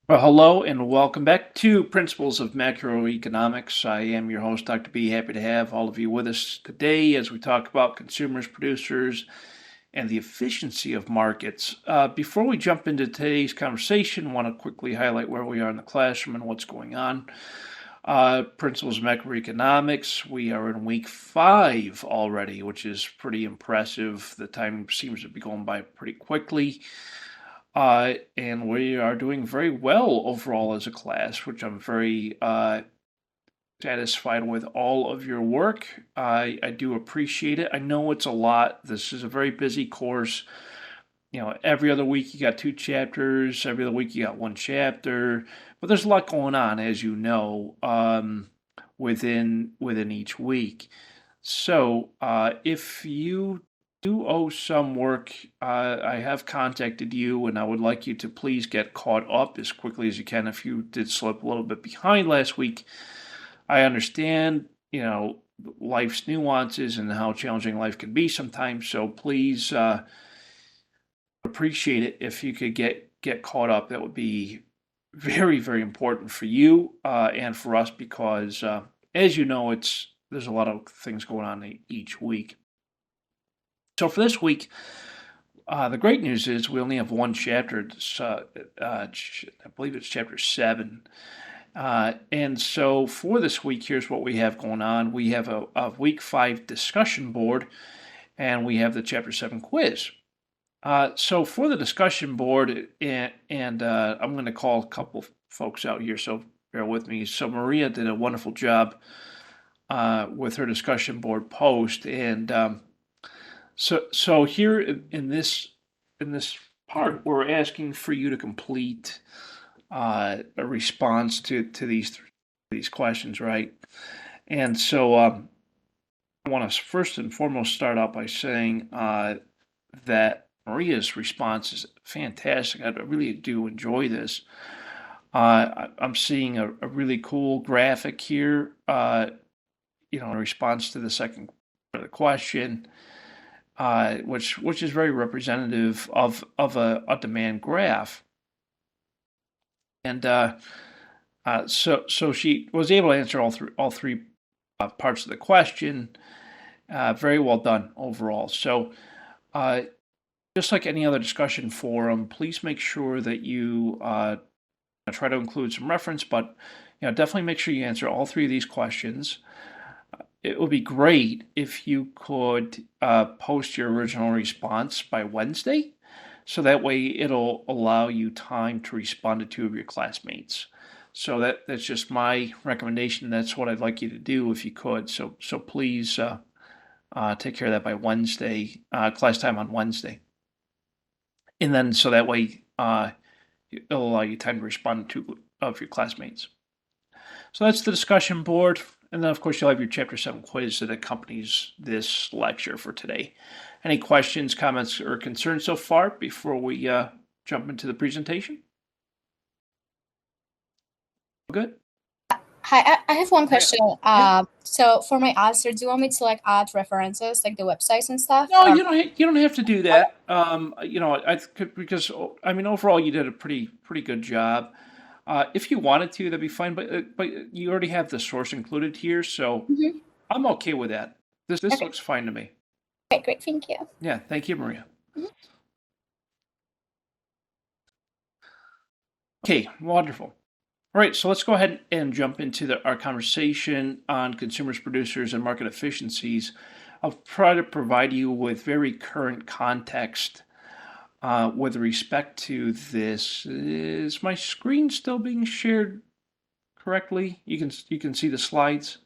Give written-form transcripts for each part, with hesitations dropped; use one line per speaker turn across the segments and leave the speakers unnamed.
Well, hello and welcome back to Principles of Macroeconomics. I am your host, Dr. B. Happy to have all of you with us today as we talk about consumers, producers, and the efficiency of markets. Before we jump into today's conversation, I want to quickly highlight where we are in the classroom and what's going on. Principles of Macroeconomics, we are in week 5 already, which is pretty impressive. The time seems to be going by pretty quickly. And we are doing very well overall as a class, which I'm very satisfied with all of your work. I do appreciate it. I know it's a lot. This is a very busy course. Every other week you got 2 chapters, every other week you got 1 chapter, but there's a lot going on, as you know, within each week. So if you do owe some work, I have contacted you, and I would like you to please get caught up as quickly as you can. If you did slip a little bit behind last week, I understand, life's nuances and how challenging life can be sometimes. So please appreciate it if you could get caught up. That would be very, very important for you and for us because, as you know, there's a lot of things going on each week. So for this week, the great news is we only have 1 chapter. It's, I believe it's chapter 7. And so for this week, here's what we have going on. We have a week 5 discussion board, and we have the chapter 7 quiz. So for the discussion board, and I'm going to call a couple folks out here, so bear with me. So Maria did a wonderful job with her discussion board post, and so here in this part, we're asking for you to complete a response to these questions, right? And so I want to first and foremost start out by saying that Maria's response is fantastic. I really do enjoy this. I'm seeing a really cool graphic here, in response to the second part of the question. Which is very representative of a demand graph, and so she was able to answer all three parts of the question. Very well done overall. So, just like any other discussion forum, please make sure that you try to include some reference, but definitely make sure you answer all 3 of these questions. It would be great if you could post your original response by Wednesday, so that way it'll allow you time to respond to 2 of your classmates. So that's just my recommendation. That's what I'd like you to do if you could. So please take care of that by Wednesday, class time on Wednesday. And then so that way it'll allow you time to respond to 2 of your classmates. So that's the discussion board. And then, of course, you'll have your Chapter 7 quiz that accompanies this lecture for today. Any questions, comments, or concerns so far before we jump into the presentation? Good?
Hi, I have one question.
Yeah.
So for my answer, do you want me to add references, like the websites and stuff?
No, you don't have to do that. Because overall you did a pretty good job. If you wanted to, that'd be fine. But you already have the source included here, so I'm okay with that. This
Okay.
looks fine to me.
Okay, great, thank you.
Yeah, thank you, Maria. Okay, wonderful. All right, so let's go ahead and jump into our conversation on consumers, producers, and market efficiencies. I'll try to provide you with very current context with respect to this. Is my screen still being shared correctly? You can see the slides.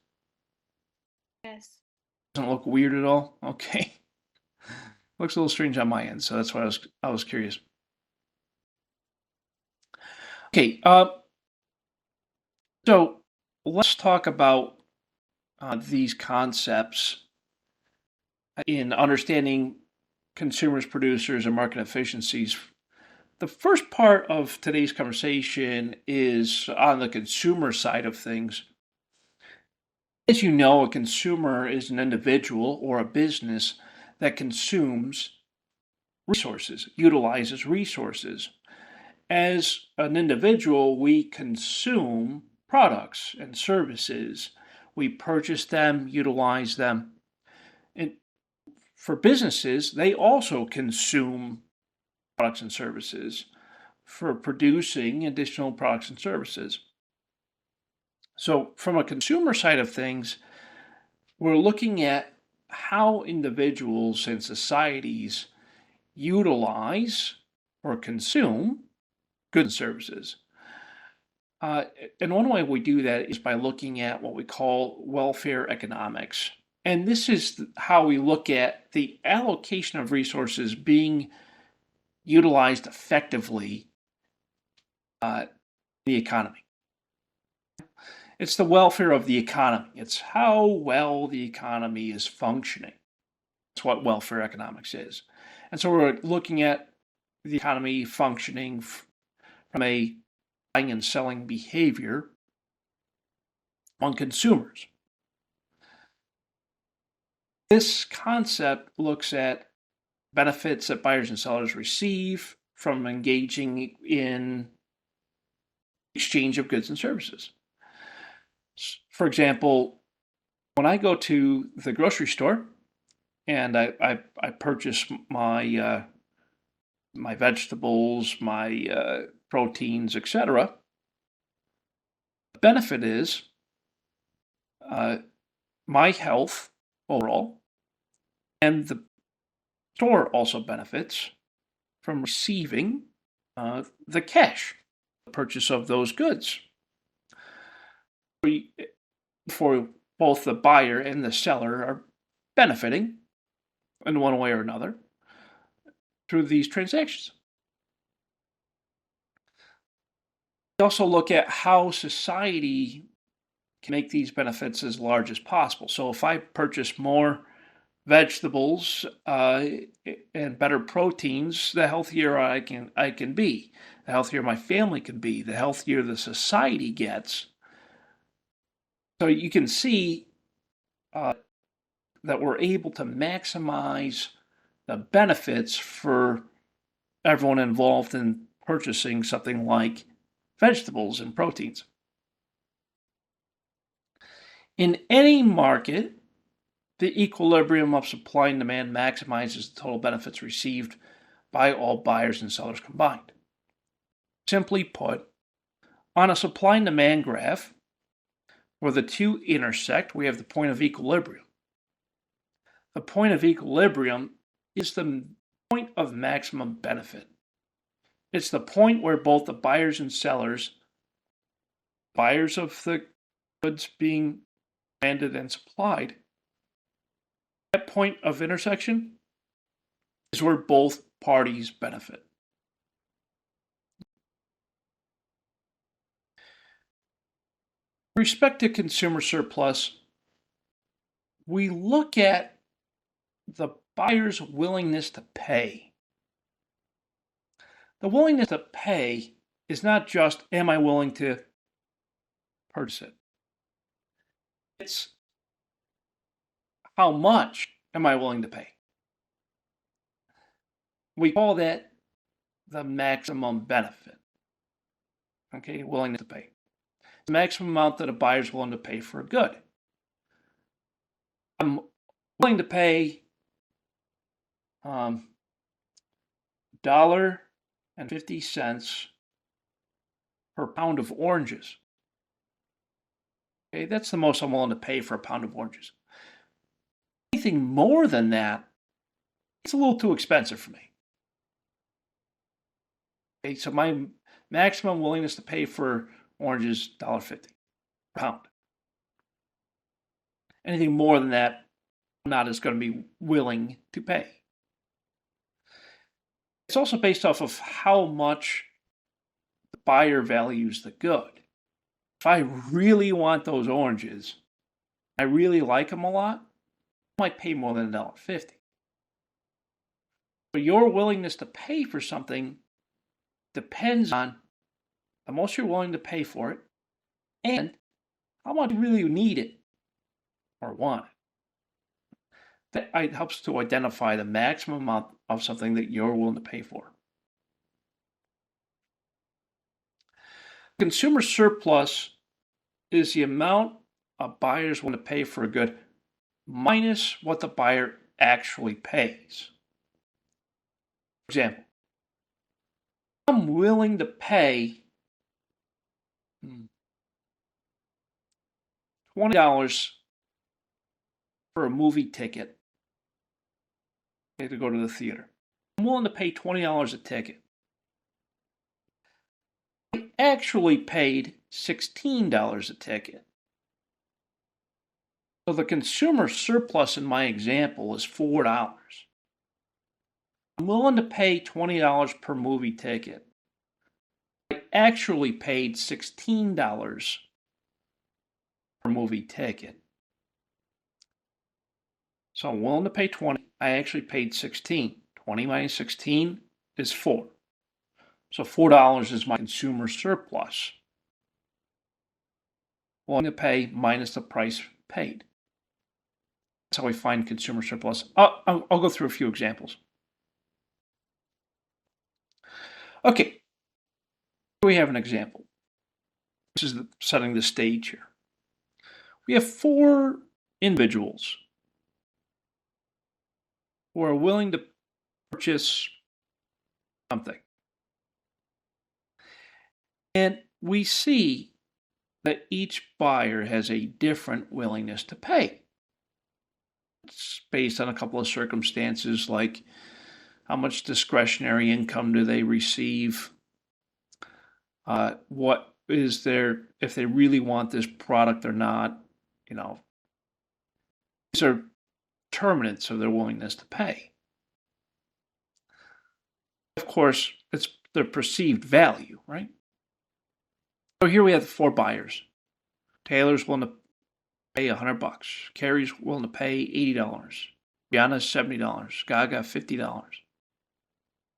Yes.
Doesn't look weird at all. Okay, looks a little strange on my end, so that's why I was curious. Okay, so let's talk about these concepts in understanding consumers, producers, and market efficiencies. The first part of today's conversation is on the consumer side of things. As you know, a consumer is an individual or a business that consumes resources, utilizes resources. as an individual, we consume products and services. We purchase them, utilize them. And for businesses, they also consume products and services for producing additional products and services. So, from a consumer side of things, we're looking at how individuals and societies utilize or consume goods and services. Uh, and one way we do that is by looking at what we call welfare economics. And this is how we look at the allocation of resources being utilized effectively in the economy. It's the welfare of the economy. It's how well the economy is functioning. That's what welfare economics is. And so we're looking at the economy functioning from a buying and selling behavior on consumers. This concept looks at benefits that buyers and sellers receive from engaging in exchange of goods and services. For example, when I go to the grocery store and I purchase my my vegetables, my proteins, etc., the benefit is my health overall, and the store also benefits from receiving the cash, the purchase of those goods. For both the buyer and the seller are benefiting in one way or another through these transactions. We also look at how society can make these benefits as large as possible. So if I purchase more vegetables and better proteins, the healthier I can be, the healthier my family can be, the healthier the society gets. So you can see that we're able to maximize the benefits for everyone involved in purchasing something like vegetables and proteins. In any market, the equilibrium of supply and demand maximizes the total benefits received by all buyers and sellers combined. Simply put, on a supply and demand graph, where the two intersect, we have the point of equilibrium. The point of equilibrium is the point of maximum benefit. It's the point where both the buyers and sellers, buyers of the goods being demanded and supplied, that point of intersection is where both parties benefit. With respect to consumer surplus, we look at the buyer's willingness to pay. The willingness to pay is not just, am I willing to purchase it? It's how much am I willing to pay? We call that the maximum benefit. Okay, willingness to pay. The maximum amount that a buyer is willing to pay for a good. I'm willing to pay $1.50 per pound of oranges. Okay, that's the most I'm willing to pay for a pound of oranges. Anything more than that, it's a little too expensive for me. Okay, so my maximum willingness to pay for oranges $1.50 per pound. Anything more than that, I'm not as going to be willing to pay. It's also based off of how much the buyer values the good. If I really want those oranges, I really like them a lot, I might pay more than $1.50. But your willingness to pay for something depends on how much you're willing to pay for it and how much you really need it or want it. That helps to identify the maximum amount of something that you're willing to pay for. Consumer surplus is the amount a buyer is willing to pay for a good minus what the buyer actually pays. For example, I'm willing to pay $20 for a movie ticket to go to the theater. I'm willing to pay $20 a ticket. I actually paid $16 a ticket. So the consumer surplus in my example is $4. I'm willing to pay $20 per movie ticket. I actually paid $16 per movie ticket. So I'm willing to pay 20. I actually paid 16. 20 minus 16 is 4. So $4 is my consumer surplus. Willing to pay minus the price paid. That's how we find consumer surplus. I'll go through a few examples. Okay, here we have an example. This is setting the stage here. We have 4 individuals who are willing to purchase something. And we see that each buyer has a different willingness to pay. It's based on a couple of circumstances like how much discretionary income do they receive, what is their, if they really want this product or not, these are determinants of their willingness to pay. Of course, it's their perceived value, right? So here we have the 4 buyers. Taylor's willing to pay $100. Carrie's willing to pay $80. Rihanna's $70. Gaga $50.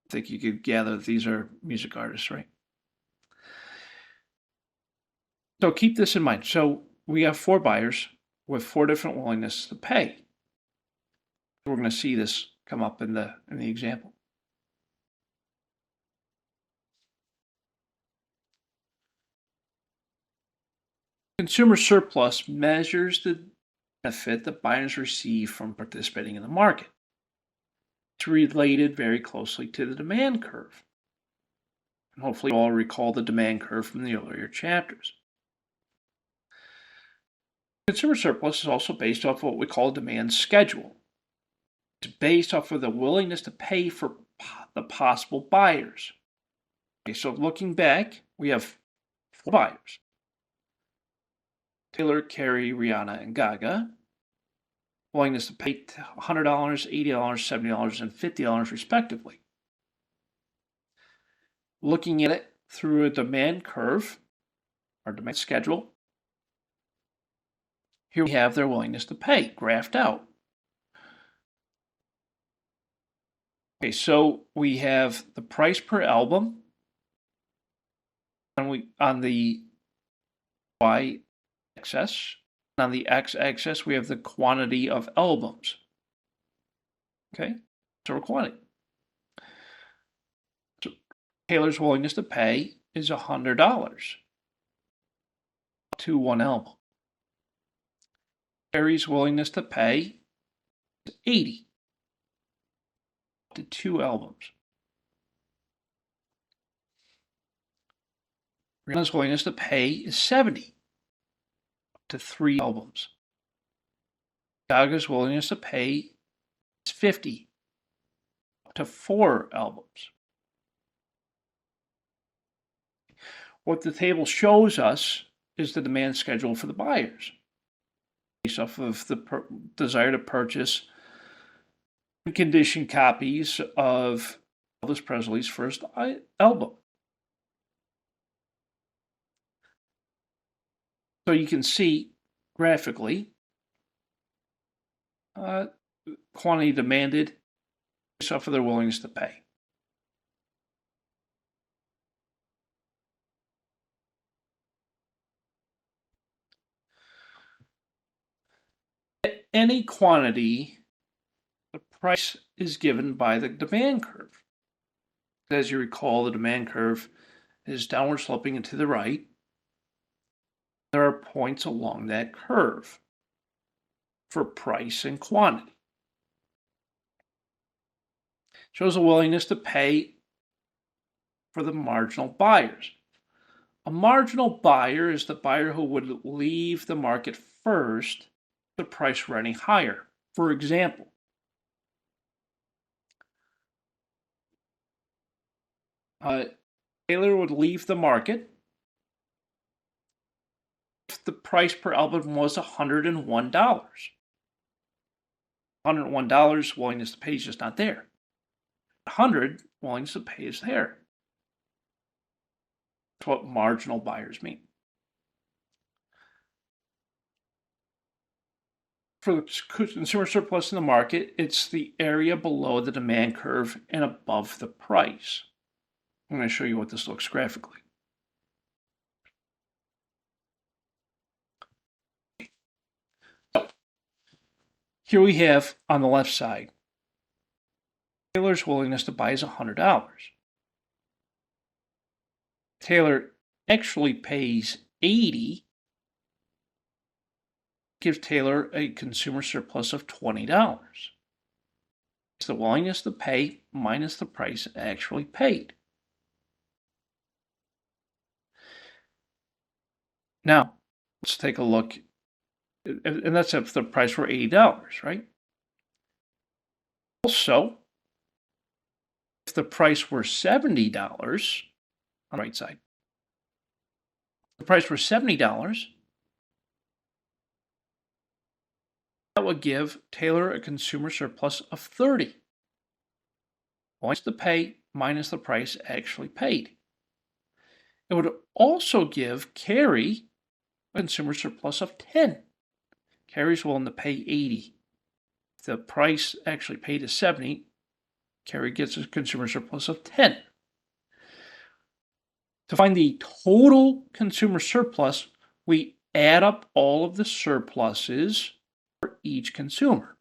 I think you could gather that these are music artists, right? So keep this in mind. So we have 4 buyers with 4 different willingness to pay. We're going to see this come up in the example. Consumer surplus measures the benefit that buyers receive from participating in the market. It's related very closely to the demand curve. And hopefully you all recall the demand curve from the earlier chapters. Consumer surplus is also based off of what we call a demand schedule. It's based off of the willingness to pay for the possible buyers. Okay, so looking back, we have 4 buyers. Taylor, Carrie, Rihanna, and Gaga. Willingness to pay $100, $80, $70, and $50 respectively. Looking at it through a demand curve, or demand schedule, here we have their willingness to pay, graphed out. Okay, so we have the price per album, and on the y-axis. On the x-axis, we have the quantity of albums. Okay, so quantity. So Taylor's willingness to pay is $100 to 1 album. Carrie's willingness to pay is $80 to 2 albums. Rihanna's willingness to pay is $70 to 3 albums. Gaga's willingness to pay is $50 to 4 albums. What the table shows us is the demand schedule for the buyers, based off of the desire to purchase condition copies of Elvis Presley's first album. So you can see graphically quantity demanded based off of their willingness to pay. At any quantity, the price is given by the demand curve. As you recall, the demand curve is downward sloping and to the right. There are points along that curve for price and quantity. Shows a willingness to pay for the marginal buyers. A marginal buyer is the buyer who would leave the market first if the price were any higher. For example, Taylor would leave the market if the price per album was $101. $101, willingness to pay is just not there. 100, willingness to pay is there. That's what marginal buyers mean. For the consumer surplus in the market, it's the area below the demand curve and above the price. I'm going to show you what this looks graphically. So, here we have on the left side, Taylor's willingness to buy is $100. Taylor actually pays $80, gives Taylor a consumer surplus of $20. It's the willingness to pay minus the price actually paid. Now, let's take a look, and that's if the price were $80, right? Also, if the price were $70, on the right side, if the price were $70, that would give Taylor a consumer surplus of $30. Willingness to pay minus the price actually paid. It would also give Carrie a consumer surplus of $10. Carrie's willing to pay $80. If the price actually paid is $70, Carrie gets a consumer surplus of $10. To find the total consumer surplus, we add up all of the surpluses for each consumer.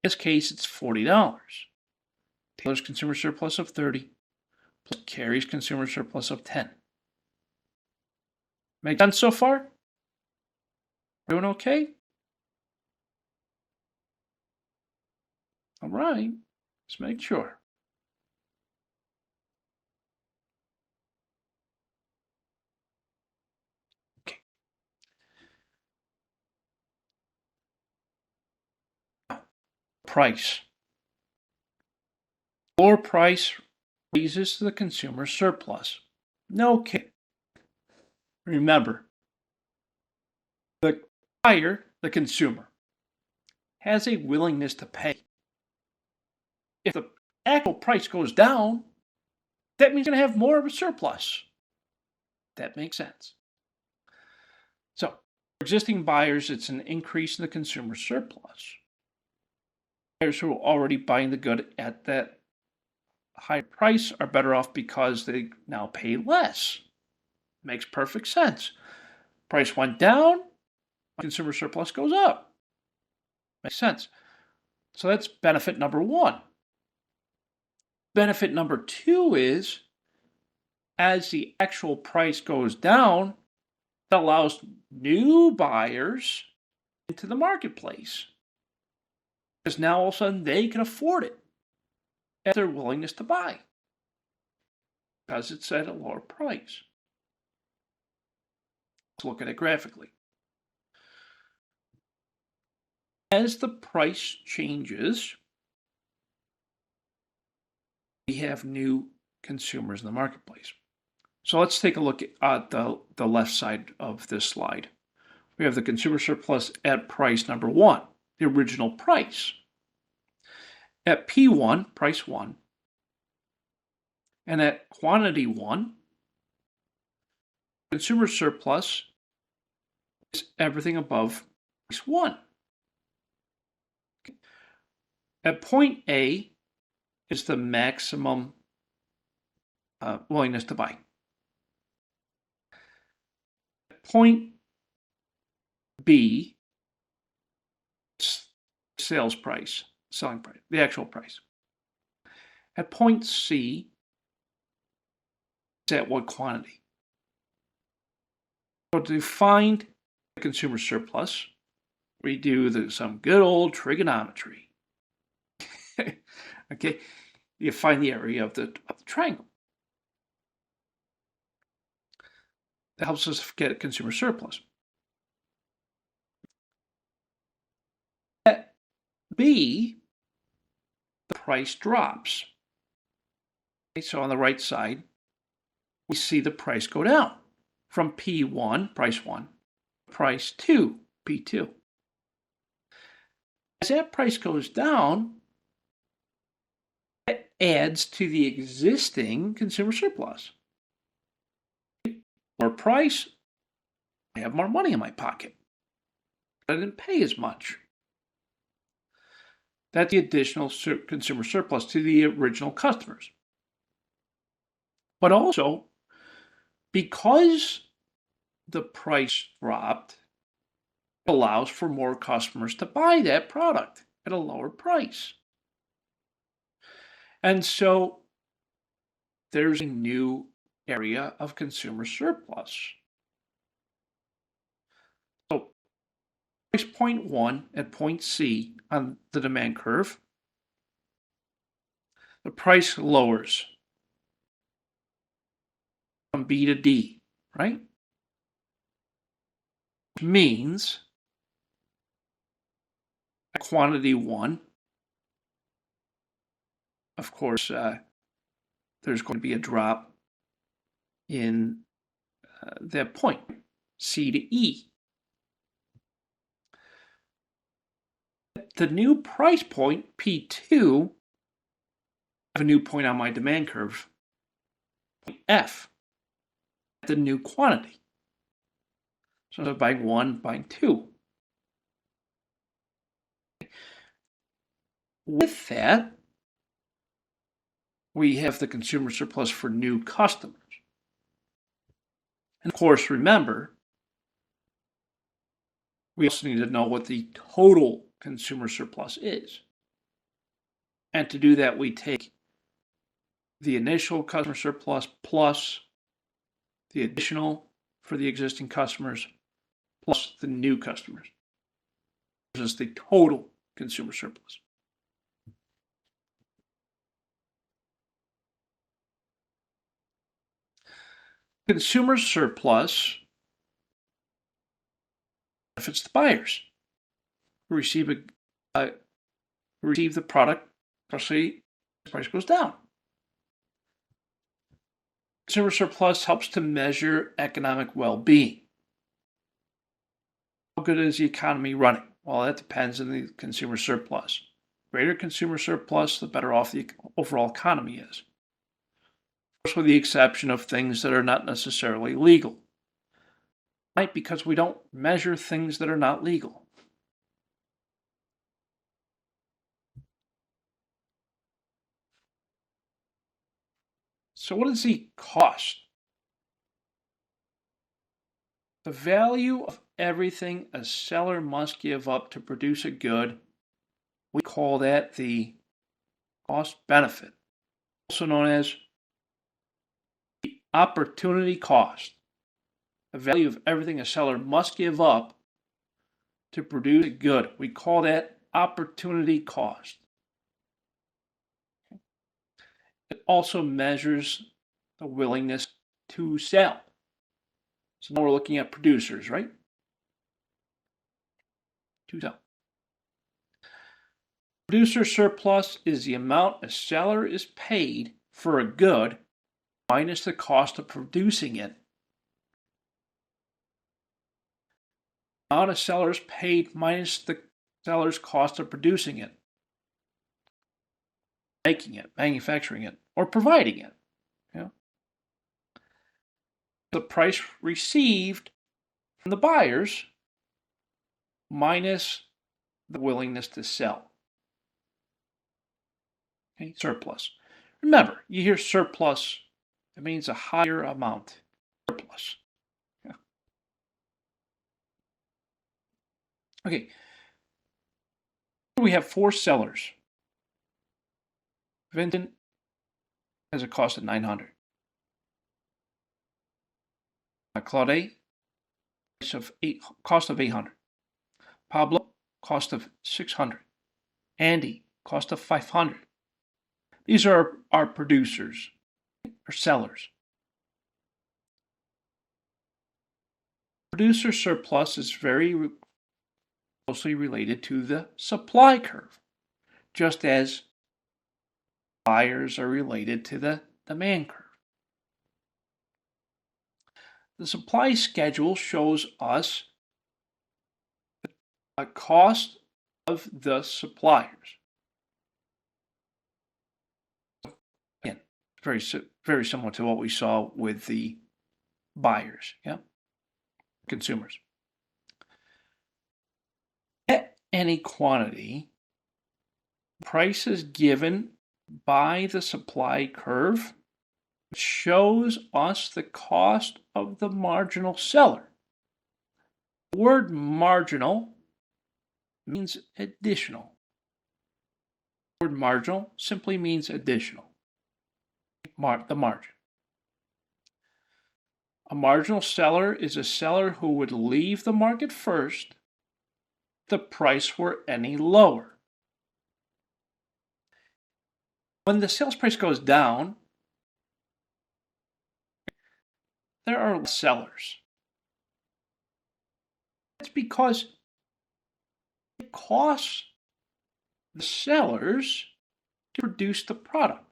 In this case, it's $40. Taylor's consumer surplus of $30 plus Carrie's consumer surplus of $10. Make sense so far? Doing okay? All right, let's make sure. Okay. Price. Lower price raises the consumer surplus. No kidding. Remember, the buyer, the consumer, has a willingness to pay. If the actual price goes down, that means you're going to have more of a surplus. That makes sense. So, for existing buyers, it's an increase in the consumer surplus. Buyers who are already buying the good at that high price are better off because they now pay less. Makes perfect sense. Price went down, consumer surplus goes up. Makes sense. So that's benefit number one. Benefit number two is, as the actual price goes down, it allows new buyers into the marketplace. Because now all of a sudden they can afford it at their willingness to buy. Because it's at a lower price. Let's look at it graphically. As the price changes, we have new consumers in the marketplace. So let's take a look at the left side of this slide. We have the consumer surplus at price number one, the original price. At P1, price 1, and at quantity 1, consumer surplus is everything above price 1. Okay. At point A is the maximum willingness to buy. At point B, sales price, selling price, the actual price. At point C, It's at what quantity. So to find the consumer surplus, we do some good old trigonometry. Okay, you find the area of the triangle. That helps us get a consumer surplus. At B, the price drops. Okay, so on the right side, we see the price go down from P1, price 1, price 2, P2. As that price goes down, it adds to the existing consumer surplus. More price, I have more money in my pocket. I didn't pay as much. That's the additional consumer surplus to the original customers. But also, because the price dropped, it allows for more customers to buy that product at a lower price. And so there's a new area of consumer surplus. So price point 1 at point C on the demand curve, the price lowers from B to D, right? Which means at quantity 1, of course, there's going to be a drop in that point, C to E. The new price point, P2, I have a new point on my demand curve, point F, the new quantity. So I'm buying 1, buying 2. With that, we have the consumer surplus for new customers. And of course, remember, we also need to know what the total consumer surplus is. And to do that, we take the initial customer surplus plus the additional for the existing customers plus the new customers. This is the total consumer surplus. Consumer surplus benefits the buyers who receive the product, especially the price goes down. Consumer surplus helps to measure economic well-being. How good is the economy running? Well, that depends on the consumer surplus. Greater consumer surplus, the better off the overall economy is. Of course, with the exception of things that are not necessarily legal. Right? Because we don't measure things that are not legal. So what is the cost? The value of everything a seller must give up to produce a good, we call that the cost benefit, also known as the opportunity cost. The value of everything a seller must give up to produce a good, we call that opportunity cost. It also measures the willingness to sell. So now we're looking at producers, right? To sell. Producer surplus is the amount a seller is paid for a good minus the cost of producing it. The amount a seller is paid minus the seller's cost of producing it, making it, manufacturing it, or providing it. You know? The price received from the buyers minus the willingness to sell. Okay, surplus. Remember, you hear surplus, it means a higher amount. Surplus. Yeah. Okay. We have 4 sellers. Vincent has a cost of $900. Claude, cost of 800. Pablo, cost of 600. Andy, cost of 500. These are our producers or sellers. Producer surplus is very closely related to the supply curve, just as buyers are related to the demand curve. The supply schedule shows us a cost of the suppliers. Again, very similar to what we saw with the buyers, consumers. At any quantity, price is given by the supply curve shows us the cost of the marginal seller. The word marginal means additional. The word marginal simply means additional. The margin. A marginal seller is a seller who would leave the market first if the price were any lower. When the sales price goes down, there are less sellers. That's because it costs the sellers to produce the product.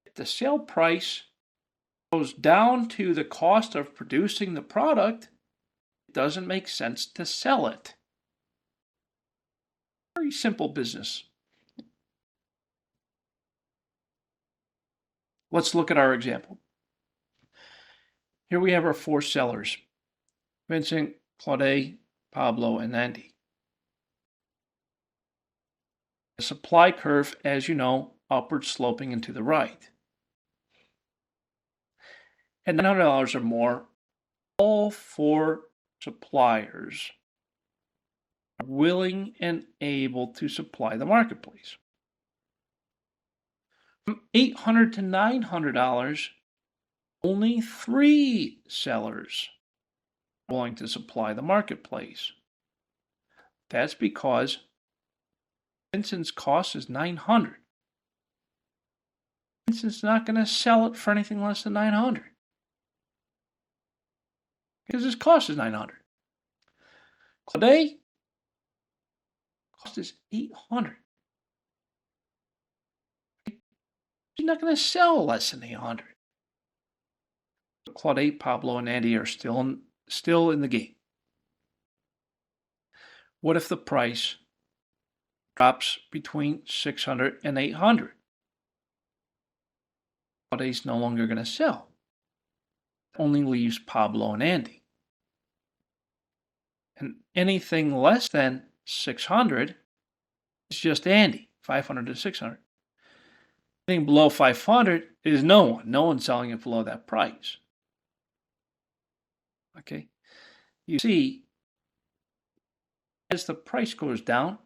If the sale price goes down to the cost of producing the product, it doesn't make sense to sell it. Very simple business. Let's look at our example. Here we have our 4 sellers: Vincent, Claude, Pablo, and Andy. The supply curve, as you know, upward sloping and to the right. At $900 or more, all 4 suppliers are willing and able to supply the marketplace. From $800 to $900, only 3 sellers are willing to supply the marketplace. That's because Vincent's cost is $900. Vincent's not going to sell it for anything less than $900 because his cost is $900. Claude, cost is $800. He's not going to sell less than $800. Claude, Pablo, and Andy are still in the game. What if the price drops between $600 and $800? Claude's no longer going to sell. Only leaves Pablo and Andy. And anything less than $600 is just Andy, $500 to $600. Anything below $500 is no one. No one's selling it below that price. Okay, you see, as the price goes down,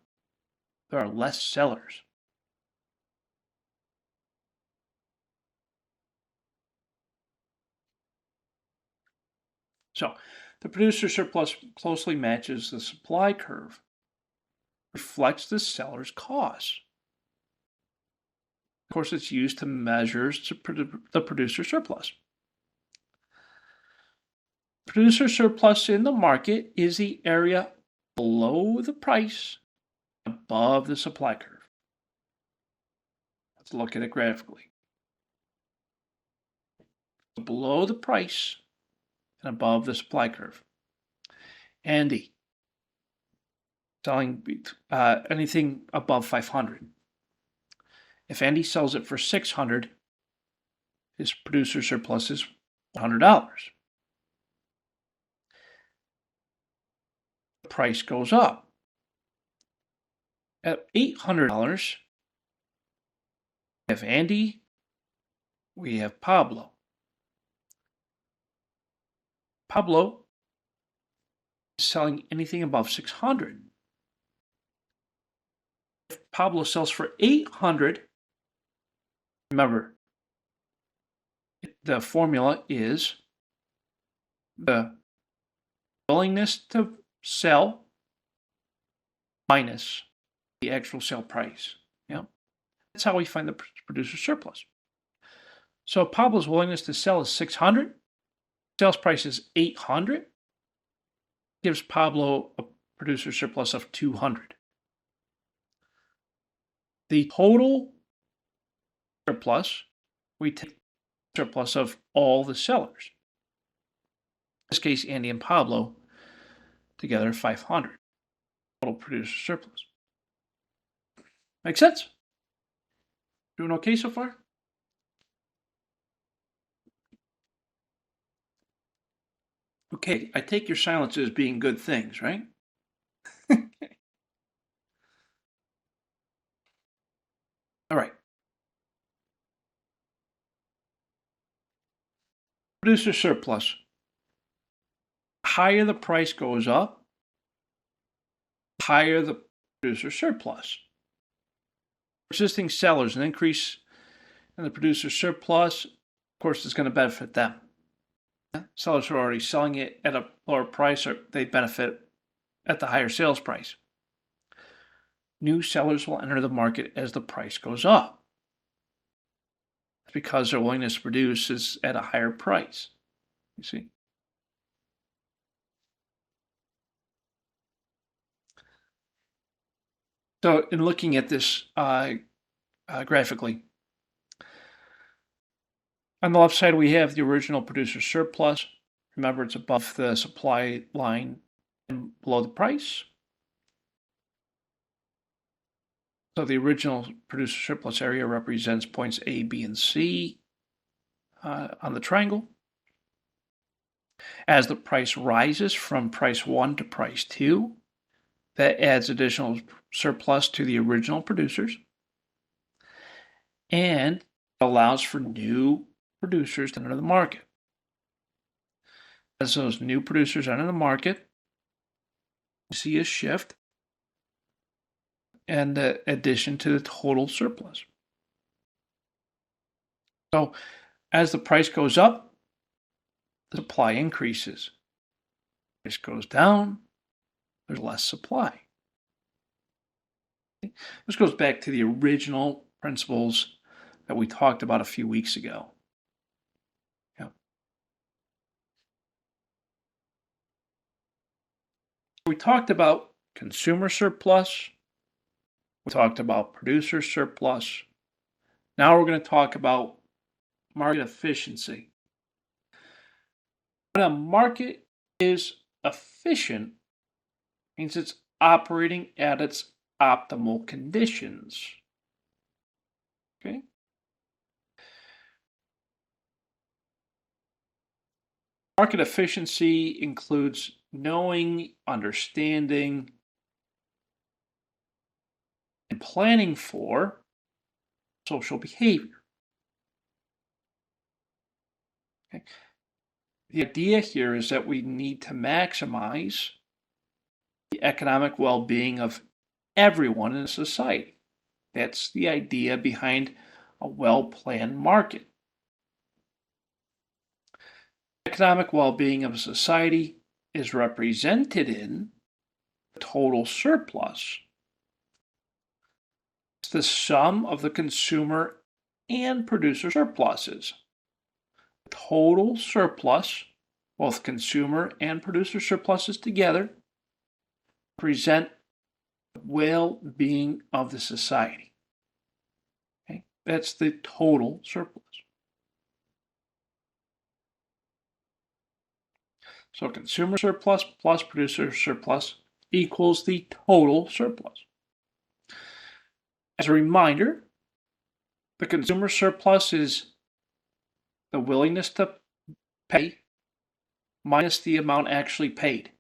there are less sellers. So, the producer surplus closely matches the supply curve, reflects the seller's costs. Of course, it's used to measure the producer surplus. Producer surplus in the market is the area below the price, above the supply curve. Let's look at it graphically. Below the price and above the supply curve. Andy, selling anything above 500. If Andy sells it for 600, his producer surplus is $100. The price goes up. At $800, we have Andy, we have Pablo. Pablo is selling anything above 600. If Pablo sells for 800, remember, the formula is the willingness to sell minus the actual sale price. That's how we find the producer surplus. So Pablo's willingness to sell is 600, sales price is 800, gives Pablo a producer surplus of 200. The total surplus, we take the surplus of all the sellers. In this case, Andy and Pablo together 500. Total producer surplus. Make sense? Doing okay so far? Okay, I take your silence as being good things, right? All right. Producer surplus. Higher the price goes up, higher the producer surplus. Existing sellers, an increase in the producer surplus, of course, is going to benefit them. Sellers who are already selling it at a lower price, they benefit at the higher sales price. New sellers will enter the market as the price goes up. It's because their willingness to produce is at a higher price. You see? So, in looking at this graphically, on the left side we have the original producer surplus. Remember, it's above the supply line and below the price. So the original producer surplus area represents points A, B, and C on the triangle. As the price rises from price 1 to price 2, that adds additional surplus to the original producers and allows for new producers to enter the market. As those new producers enter the market, you see a shift and the addition to the total surplus. So as the price goes up, the supply increases. Price goes down, there's less supply. This goes back to the original principles that we talked about a few weeks ago. We talked about consumer surplus. We talked about producer surplus. Now we're going to talk about market efficiency. When a market is efficient, it means it's operating at its optimal conditions. Okay? Market efficiency includes knowing, understanding, and planning for social behavior. Okay? The idea here is that we need to maximize the economic well-being of everyone in society. That's the idea behind a well-planned market. Economic well-being of a society is represented in the total surplus. It's the sum of the consumer and producer surpluses. The total surplus, both consumer and producer surpluses together, present the well-being of the society. Okay? That's the total surplus. So consumer surplus plus producer surplus equals the total surplus. As a reminder, the consumer surplus is the willingness to pay minus the amount actually paid.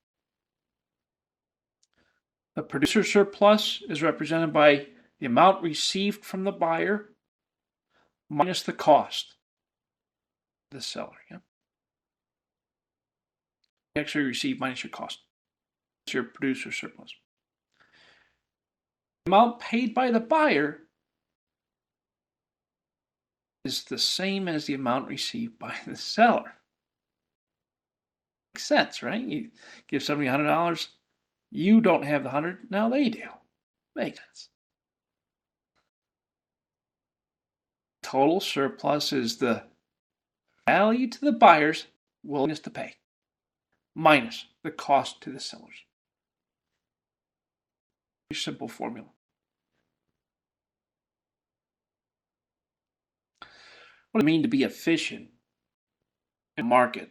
The producer surplus is represented by the amount received from the buyer minus the cost of the seller. Yeah? You actually receive minus your cost. That's your producer surplus. The amount paid by the buyer is the same as the amount received by the seller. Makes sense, right? You give somebody $100, you don't have the 100, now they do. Makes sense. Total surplus is the value to the buyer's willingness to pay minus the cost to the sellers. Very simple formula. What does it mean to be efficient in a market?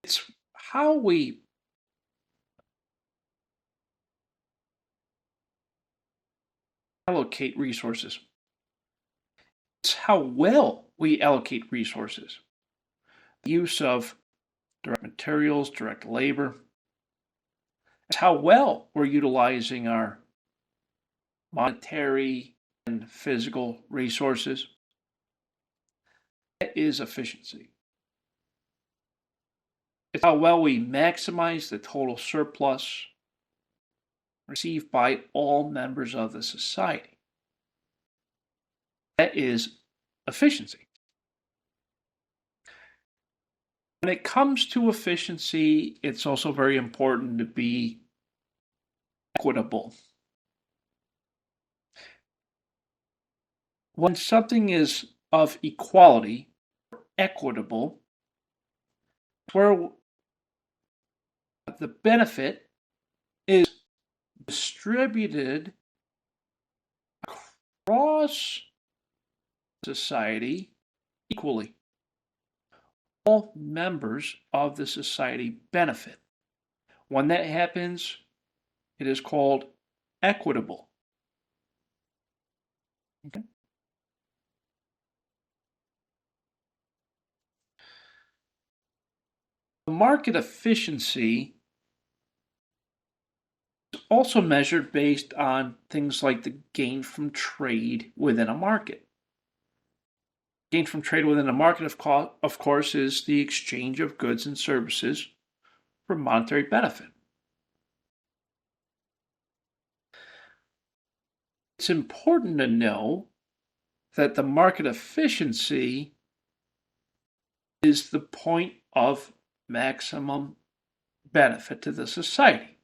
It's how we allocate resources. It's how well we allocate resources. The use of direct materials, direct labor. It's how well we're utilizing our monetary and physical resources. That is efficiency. It's how well we maximize the total surplus received by all members of the society. That is efficiency. When it comes to efficiency, it's also very important to be equitable. When something is of equality, equitable, where the benefit is distributed across society equally. All members of the society benefit. When that happens, it is called equitable. Okay. Market efficiency is also measured based on things like the gain from trade within a market. Gain from trade within a market, of course, is the exchange of goods and services for monetary benefit. It's important to know that the market efficiency is the point of maximum benefit to the society,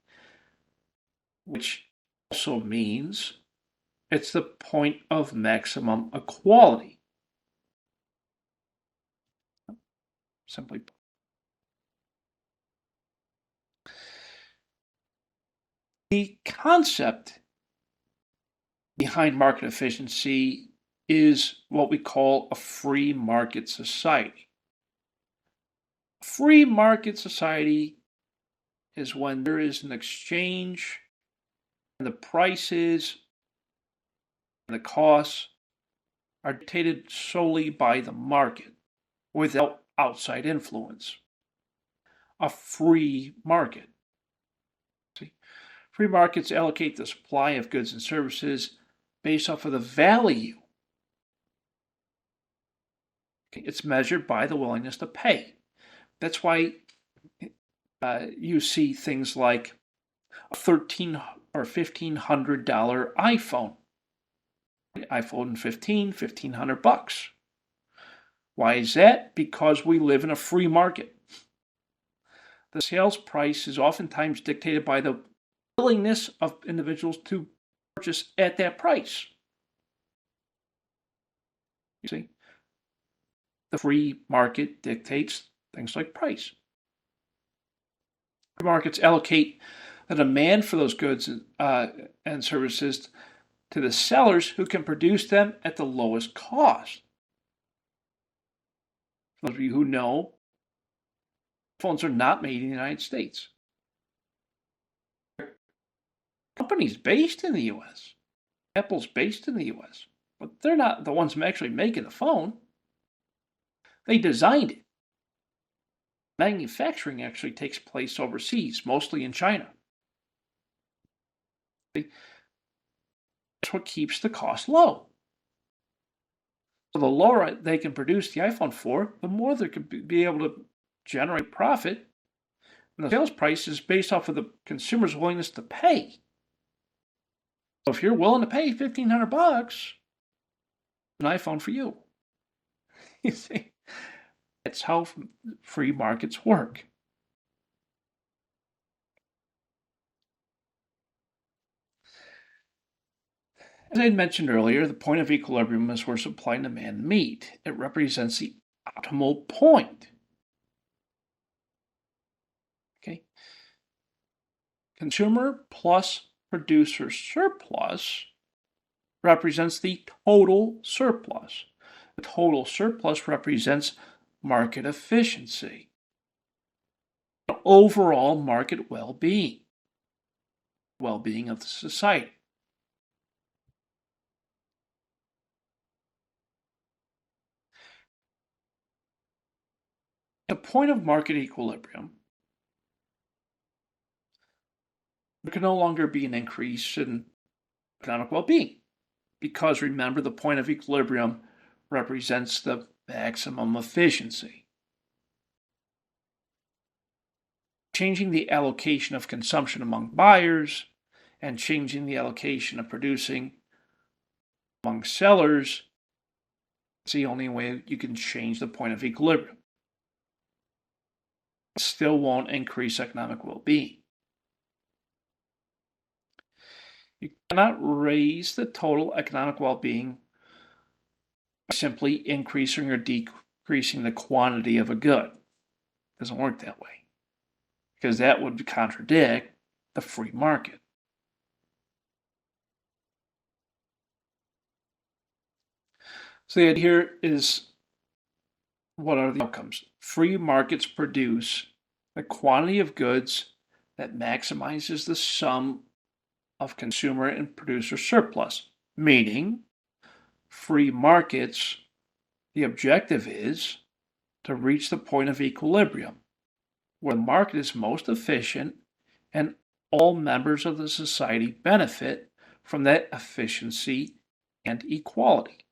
which also means it's the point of maximum equality. Simply put. The concept behind market efficiency is what we call a free market society. A free market society is when there is an exchange and the prices and the costs are dictated solely by the market without outside influence. A free market. See? Free markets allocate the supply of goods and services based off of the value. Okay, it's measured by the willingness to pay. That's why you see things like a $1,300 or $1,500 iPhone. iPhone 15, $1,500. Why is that? Because we live in a free market. The sales price is oftentimes dictated by the willingness of individuals to purchase at that price. You see, the free market dictates things like price. Free markets allocate the demand for those goods and services to the sellers who can produce them at the lowest cost. For those of you who know, phones are not made in the United States. Companies based in the U.S. Apple's based in the U.S., but they're not the ones actually making the phone. They designed it. Manufacturing actually takes place overseas, mostly in China. That's what keeps the cost low. So the lower they can produce the iPhone for, the more they can be able to generate profit. And the sales price is based off of the consumer's willingness to pay. So if you're willing to pay $1,500, an iPhone for you. You see, That's how free markets work. As I mentioned earlier, the point of equilibrium is where supply and demand meet. It represents the optimal point. Okay? Consumer plus producer surplus represents the total surplus. The total surplus represents market efficiency, overall market well-being, well-being of the society. At the point of market equilibrium, there can no longer be an increase in economic well-being because remember the point of equilibrium represents the maximum efficiency. Changing the allocation of consumption among buyers and changing the allocation of producing among sellers, it's the only way you can change the point of equilibrium. It still won't increase economic well-being. You cannot raise the total economic well-being by simply increasing or decreasing the quantity of a good. It doesn't work that way because that would contradict the free market. So the idea here is, what are the outcomes? Free markets produce a quantity of goods that maximizes the sum of consumer and producer surplus, meaning free markets, the objective is to reach the point of equilibrium where the market is most efficient and all members of the society benefit from that efficiency and equality.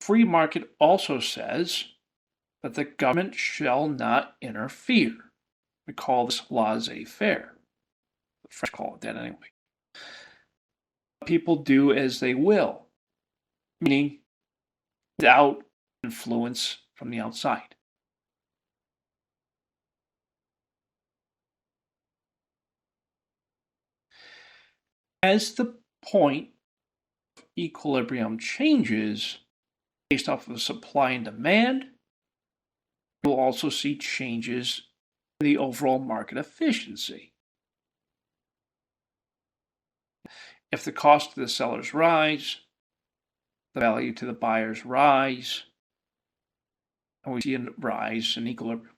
Free market also says that the government shall not interfere. We call this laissez-faire. The French call it that anyway. People do as they will, meaning without influence from the outside. As the point of equilibrium changes based off of supply and demand, you'll also see changes in the overall market efficiency. If the cost to the sellers rise, the value to the buyers rise, and we see a rise in equilibrium.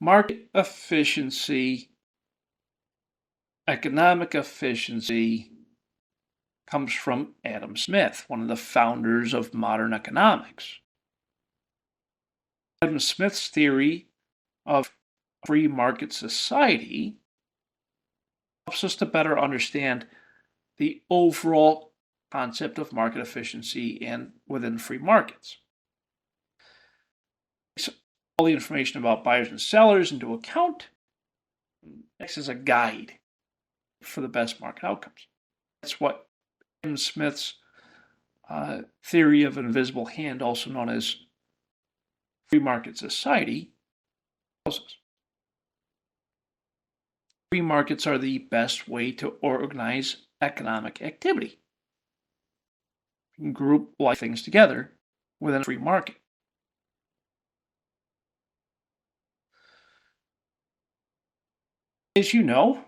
Market efficiency, economic efficiency comes from Adam Smith, one of the founders of modern economics. Adam Smith's theory of free market society helps us to better understand the overall concept of market efficiency and within free markets. Takes all the information about buyers and sellers into account, acts as a guide for the best market outcomes. That's what Adam Smith's theory of an invisible hand, also known as free market society, tells us. Free markets are the best way to organize economic activity. You can group like things together within a free market. As you know,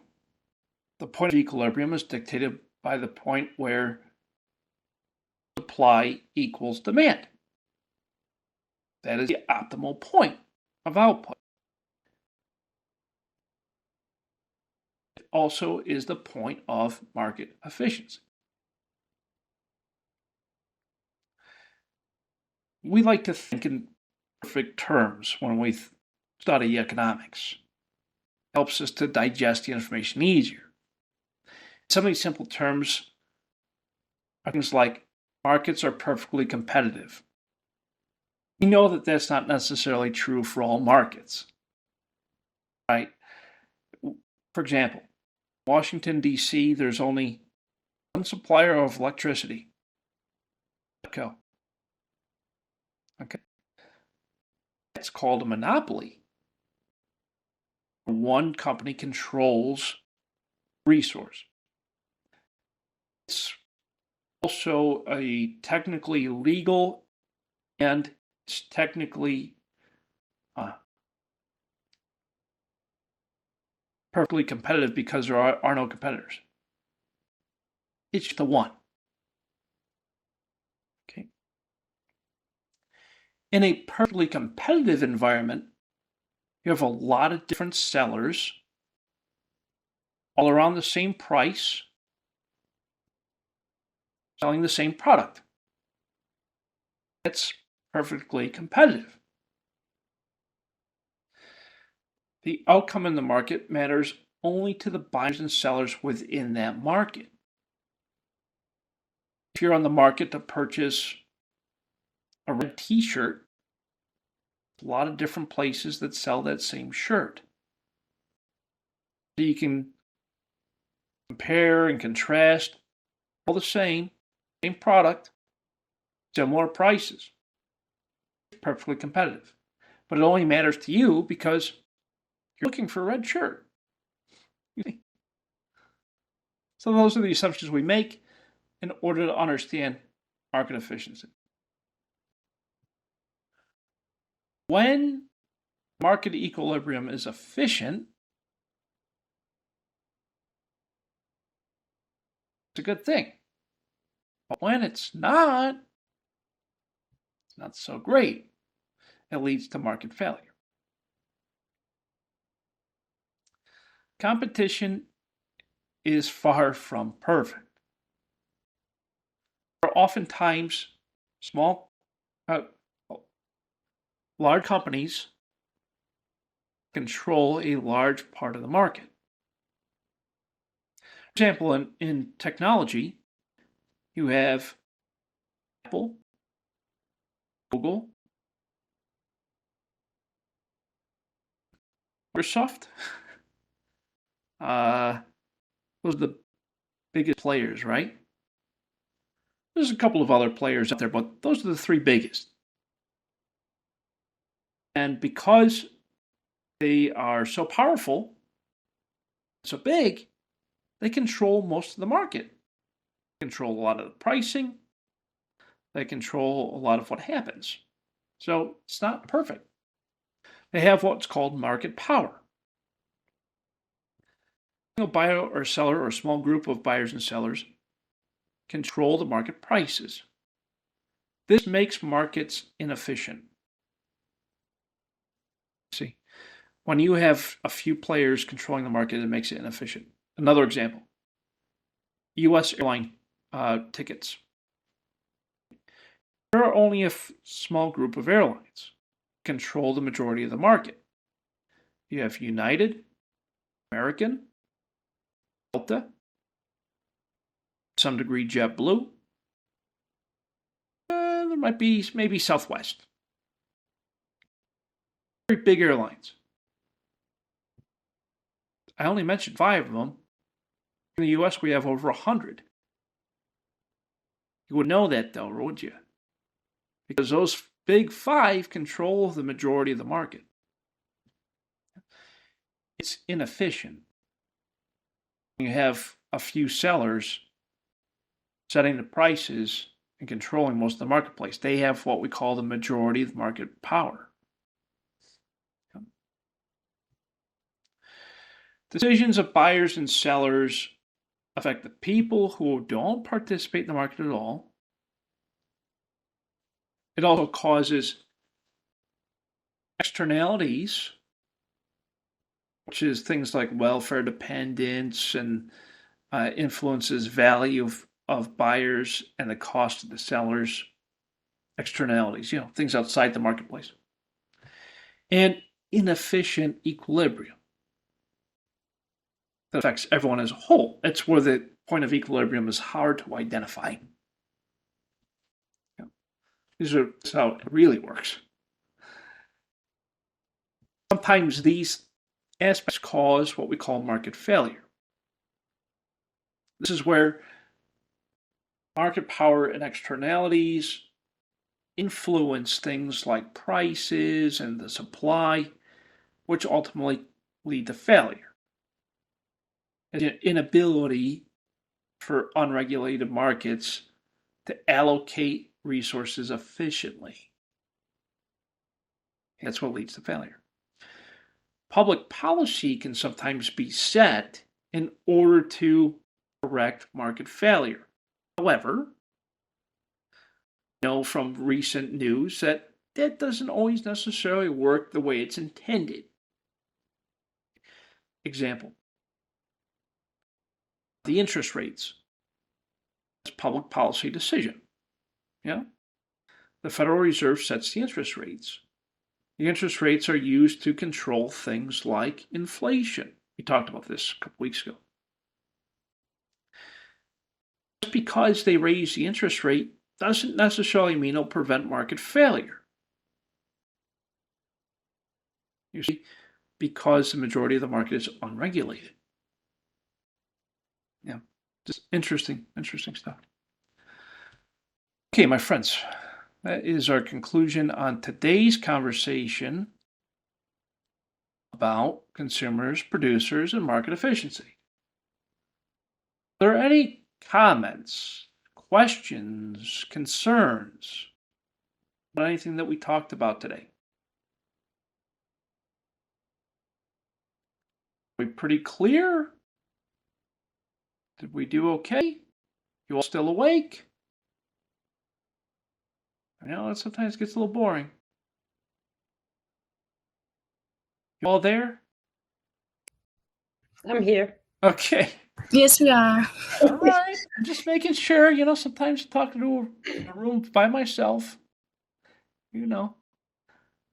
the point of equilibrium is dictated by the point where supply equals demand. That is the optimal point of output. It also is the point of market efficiency. We like to think in perfect terms when we study economics. It helps us to digest the information easier. Some of these simple terms are things like markets are perfectly competitive. We know that that's not necessarily true for all markets, right? For example, Washington, D.C., there's only one supplier of electricity. Okay. That's called a monopoly. One company controls resource. It's also a technically legal and it's technically uh, perfectly competitive because there are no competitors. It's just the one. Okay. In a perfectly competitive environment, you have a lot of different sellers all around the same price, selling the same product. That's perfectly competitive. The outcome in the market matters only to the buyers and sellers within that market. If you're on the market to purchase a red t-shirt, a lot of different places that sell that same shirt. So you can compare and contrast all the same product, similar prices. It's perfectly competitive. But it only matters to you because you're looking for a red shirt. So those are the assumptions we make in order to understand market efficiency. When market equilibrium is efficient, it's a good thing. But when it's not so great. It leads to market failure. Competition is far from perfect. There are oftentimes uh, large companies control a large part of the market. For example, in technology, you have Apple, Google, Microsoft. Those are the biggest players, right? There's a couple of other players out there, but those are the three biggest. And because they are so powerful, so big, they control most of the market. They control a lot of the pricing. They control a lot of what happens. So it's not perfect. They have what's called market power. A buyer or seller or a small group of buyers and sellers control the market prices. This makes markets inefficient. See, when you have a few players controlling the market, it makes it inefficient. Another example, U.S. airline tickets. There are only a small group of airlines that control the majority of the market. You have United, American, Delta, to some degree JetBlue. There might be maybe Southwest. Very big airlines. I only mentioned 5 of them. In the U.S., we have over 100. You would know that, though, wouldn't you? Because those big 5 control the majority of the market. It's inefficient. You have a few sellers setting the prices and controlling most of the marketplace. They have what we call the majority of market power. Decisions of buyers and sellers affect the people who don't participate in the market at all. It also causes externalities, which is things like welfare dependence and influences value of buyers and the cost of the sellers. Externalities, things outside the marketplace. And inefficient equilibrium that affects everyone as a whole. That's where the point of equilibrium is hard to identify. This is how it really works. Sometimes these aspects cause what we call market failure. This is where market power and externalities influence things like prices and the supply, which ultimately lead to failure. An inability for unregulated markets to allocate resources efficiently. That's what leads to failure. Public policy can sometimes be set in order to correct market failure. However, we know from recent news that that doesn't always necessarily work the way it's intended. Example, the interest rates. It's a public policy decision. Yeah? The Federal Reserve sets the interest rates. The interest rates are used to control things like inflation. We talked about this a couple weeks ago. Just because they raise the interest rate doesn't necessarily mean it'll prevent market failure. You see, because the majority of the market is unregulated. Yeah, just interesting stuff. Okay, my friends, that is our conclusion on today's conversation about consumers, producers, and market efficiency. Are there any comments, questions, concerns about anything that we talked about today? Are we pretty clear? Did we do okay? You all still awake? I know that sometimes gets a little boring. You all there?
I'm here.
Okay.
Yes, we are.
All right. I'm just making sure, sometimes talking to a room by myself,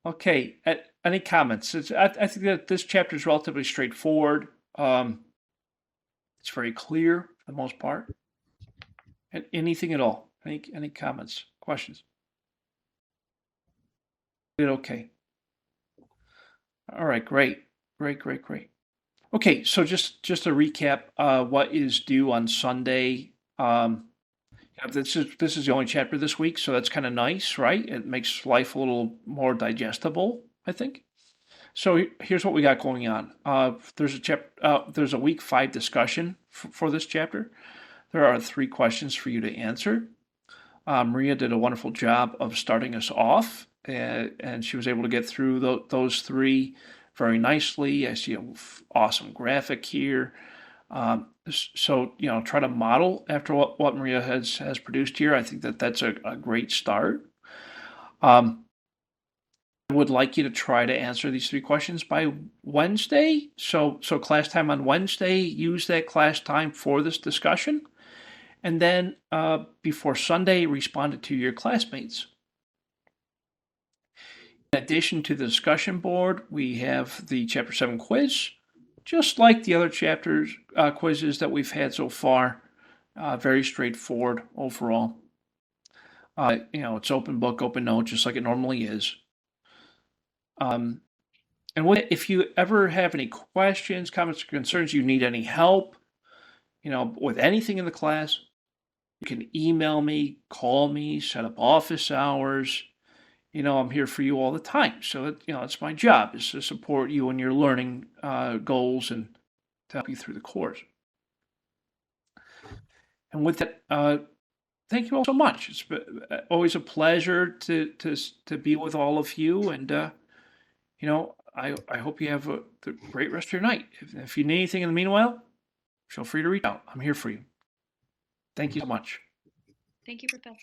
Okay. Any comments? I think that this chapter is relatively straightforward. It's very clear for the most part. And anything at all? Any comments, questions? Did okay. All right, great. Okay, so just to recap, what is due on Sunday? This is the only chapter this week, so that's kind of nice, right? It makes life a little more digestible, I think. So here's what we got going on. There's a week 5 discussion for this chapter. There are 3 questions for you to answer. Maria did a wonderful job of starting us off, and she was able to get through those 3 very nicely. I see an awesome graphic here. So try to model after what Maria has produced here. I think that's a great start. I would like you to try to answer these 3 questions by Wednesday. So class time on Wednesday, use that class time for this discussion. And then before Sunday, respond it to your classmates. In addition to the discussion board, we have the Chapter 7 quiz, just like the other chapters quizzes that we've had so far. Very straightforward overall. It's open book, open note, just like it normally is. And if you ever have any questions, comments, or concerns, you need any help, with anything in the class, you can email me, call me, set up office hours. I'm here for you all the time. So it's my job is to support you in your learning goals and to help you through the course. And with that, thank you all so much. It's always a pleasure to be with all of you. And I hope you have a great rest of your night. If you need anything in the meanwhile, feel free to reach out. I'm here for you. Thank you so much.
Thank you, Professor.